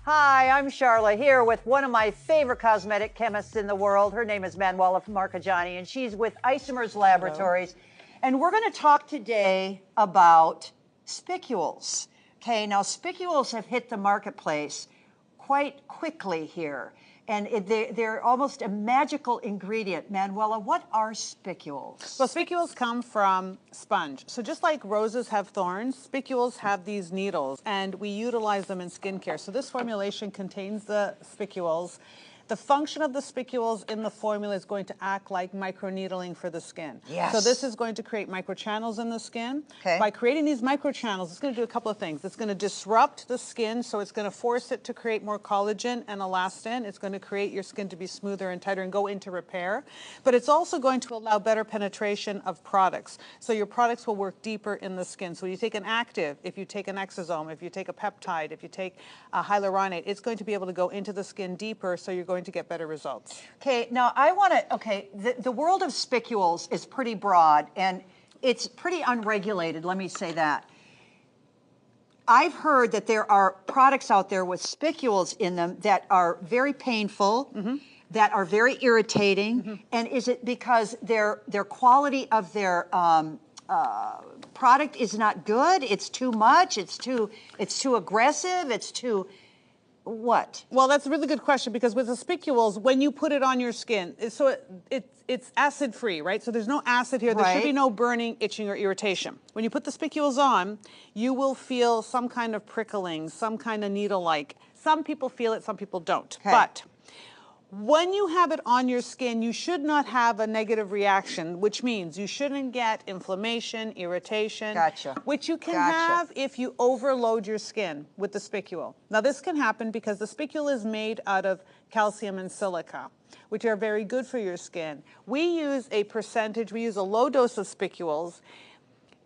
Hi, I'm Charla here with one of my favorite cosmetic chemists in the world. Her name is Manuela Marcagiani, and she's with Isomers Laboratories. Hello. And we're going to talk today about spicules. Okay, now spicules have hit the marketplace quite quickly here. And they're almost a magical ingredient. Manuela, what are spicules? Well, spicules come from sponge. So just like roses have thorns, spicules have these needles, and we utilize them in skincare. So this formulation contains the spicules. The function of the spicules in the formula is going to act like microneedling for the skin. Yes. So this is going to create microchannels in the skin. Okay. By creating these microchannels, it's going to do a couple of things. It's going to disrupt the skin, so it's going to force it to create more collagen and elastin. It's going to create your skin to be smoother and tighter and go into repair. But it's also going to allow better penetration of products. So your products will work deeper in the skin. So you take an active, if you take an exosome, if you take a peptide, if you take a hyaluronate, it's going to be able to go into the skin deeper, so you're going to get better results. Okay, now I want to, the world of spicules is pretty broad and it's pretty unregulated, let me say that. I've heard that there are products out there with spicules in them that are very painful, that are very irritating, and is it because their quality of their product is not good, it's too much, it's too aggressive, it's too... What? Well, that's a really good question, because with the spicules, when you put it on your skin, it's acid-free, right? So there's no acid here. There should be no burning, itching, or irritation. When you put the spicules on, you will feel some kind of prickling, some kind of needle-like. Some people feel it, some people don't. Okay. But when you have it on your skin, you should not have a negative reaction, which means you shouldn't get inflammation, irritation, which you can have if you overload your skin with the spicule. Now, this can happen because the spicule is made out of calcium and silica, which are very good for your skin. We use a percentage, we use a low dose of spicules.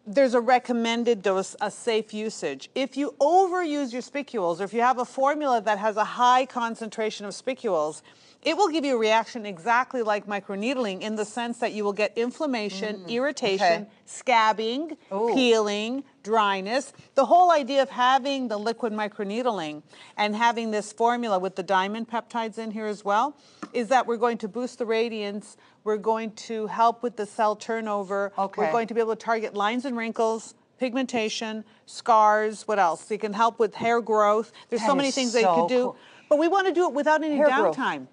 There's a recommended dose, a safe usage. If you overuse your spicules, or if you have a formula that has a high concentration of spicules, it will give you a reaction exactly like microneedling, in the sense that you will get inflammation, irritation, scabbing, peeling, dryness. The whole idea of having the liquid microneedling and having this formula with the diamond peptides in here as well is that we're going to boost the radiance, we're going to help with the cell turnover, we're going to be able to target lines and wrinkles, pigmentation, scars, what else? So you can help with hair growth. There's so many things that you can do, but we want to do it without any downtime.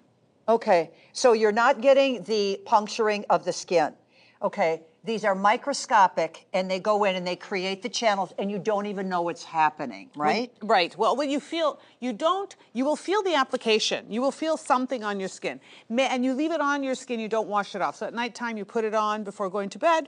Okay, so you're not getting the puncturing of the skin. Okay, these are microscopic and they go in and they create the channels and you don't even know what's happening, right? Right. Well, when you feel, you will feel the application. You will feel something on your skin. And you leave it on your skin, you don't wash it off. So at nighttime, you put it on before going to bed.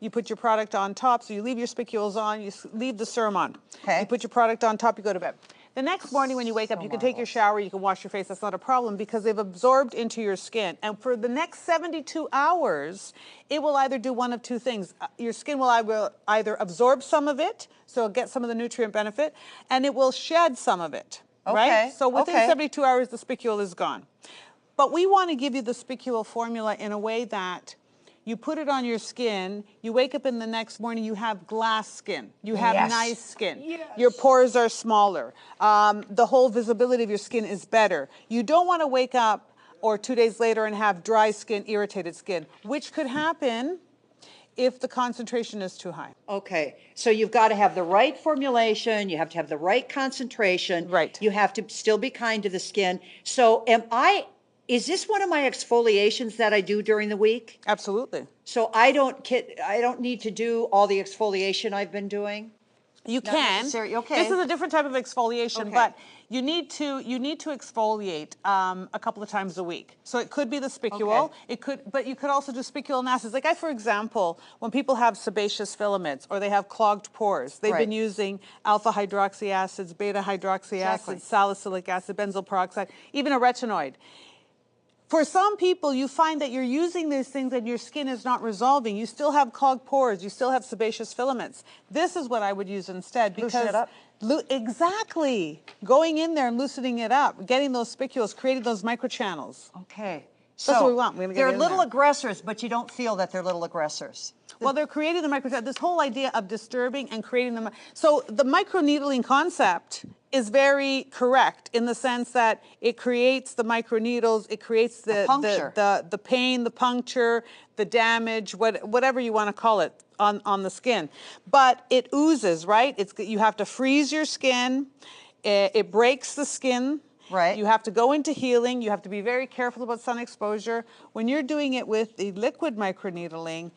You put your product on top, so you leave your spicules on, you leave the serum on. Okay. You put your product on top, you go to bed. The next morning when you wake up, you can take your shower, you can wash your face, that's not a problem, because they've absorbed into your skin. And for the next 72 hours, it will either do one of two things. Your skin will either absorb some of it, so it'll get some of the nutrient benefit, and it will shed some of it, right? So within 72 hours, the spicule is gone. But we want to give you the spicule formula in a way that you put it on your skin, you wake up in the next morning, you have glass skin. You have nice skin. Your pores are smaller. The whole visibility of your skin is better. You don't want to wake up or 2 days later and have dry skin, irritated skin, which could happen if the concentration is too high. Okay, so you've got to have the right formulation, you have to have the right concentration. Right. You have to still be kind to the skin. So is this one of my exfoliations that I do during the week? Absolutely. So I don't need to do all the exfoliation I've been doing? You can. Okay. This is a different type of exfoliation, but you need to exfoliate a couple of times a week. So it could be the spicule. But you could also do spiculal acids. Like for example, when people have sebaceous filaments or they have clogged pores, they've been using alpha hydroxy acids, beta hydroxy acids, salicylic acid, benzoyl peroxide, even a retinoid. For some people, you find that you're using these things and your skin is not resolving. You still have clogged pores. You still have sebaceous filaments. This is what I would use instead. Because loosen it up? Exactly. Going in there and loosening it up, getting those spicules, creating those microchannels. Okay. So that's what we want. They're little aggressors, but you don't feel that they're little aggressors. Well, they're creating the microchannels. This whole idea of disturbing and creating them. So the microneedling concept is very correct in the sense that it creates the microneedles, it creates the pain, the puncture, the damage, whatever you want to call it on the skin. But it oozes, right? You have to freeze your skin. It breaks the skin. Right. You have to go into healing. You have to be very careful about sun exposure. When you're doing it with the liquid microneedling,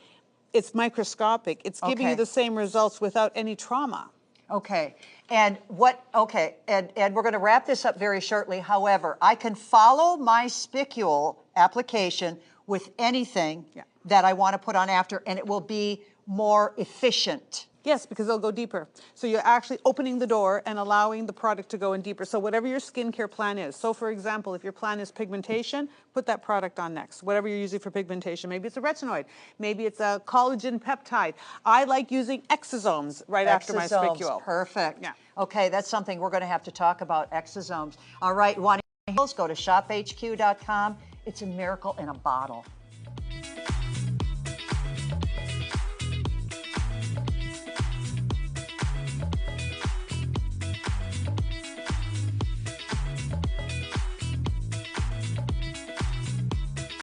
it's microscopic. It's giving you the same results without any trauma. Okay. And we're going to wrap this up very shortly. However, I can follow my Spicule application with anything that I want to put on after, and it will be more efficient. Yes, because it'll go deeper. So you're actually opening the door and allowing the product to go in deeper. So whatever your skincare plan is. So for example, if your plan is pigmentation, put that product on next. Whatever you're using for pigmentation. Maybe it's a retinoid. Maybe it's a collagen peptide. I like using exosomes after my Spicule. Perfect. Yeah. Okay, that's something we're going to have to talk about, exosomes. All right, want to go to shophq.com. It's a miracle in a bottle.